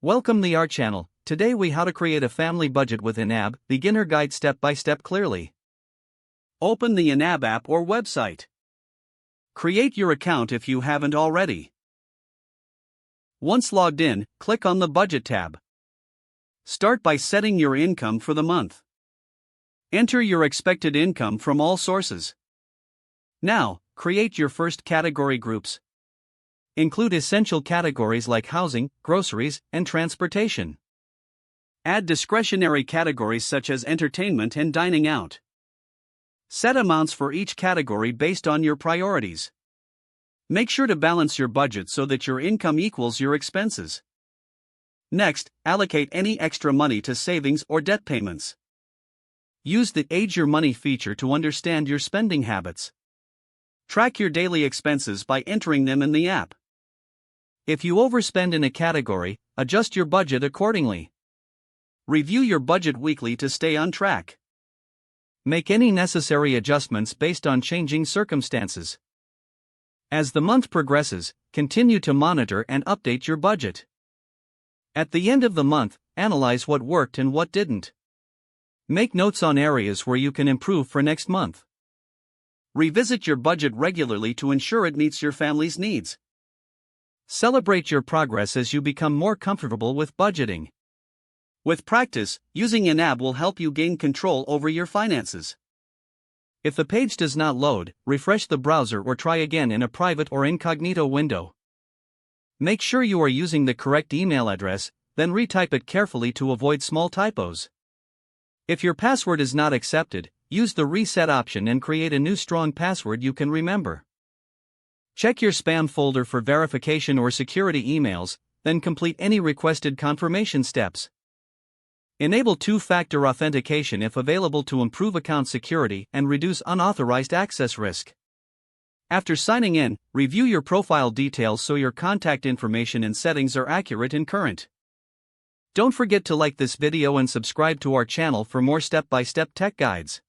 Welcome to our channel. Today we how to create a family budget with YNAB, beginner guide step by step clearly. Open the YNAB app or website. Create your account if you haven't already. Once logged in, click on the budget tab. Start by setting your income for the month. Enter your expected income from all sources. Now, create your first category groups. Include essential categories like housing, groceries, and transportation. Add discretionary categories such as entertainment and dining out. Set amounts for each category based on your priorities. Make sure to balance your budget so that your income equals your expenses. Next, allocate any extra money to savings or debt payments. Use the Age Your Money feature to understand your spending habits. Track your daily expenses by entering them in the app. If you overspend in a category, adjust your budget accordingly. Review your budget weekly to stay on track. Make any necessary adjustments based on changing circumstances. As the month progresses, continue to monitor and update your budget. At the end of the month, analyze what worked and what didn't. Make notes on areas where you can improve for next month. Revisit your budget regularly to ensure it meets your family's needs. Celebrate your progress as you become more comfortable with budgeting. With practice, using YNAB will help you gain control over your finances. If the page does not load, refresh the browser or try again in a private or incognito window. Make sure you are using the correct email address, then retype it carefully to avoid small typos. If your password is not accepted, use the reset option and create a new strong password you can remember. Check your spam folder for verification or security emails, then complete any requested confirmation steps. Enable two-factor authentication if available to improve account security and reduce unauthorized access risk. After signing in, review your profile details so your contact information and settings are accurate and current. Don't forget to like this video and subscribe to our channel for more step-by-step tech guides.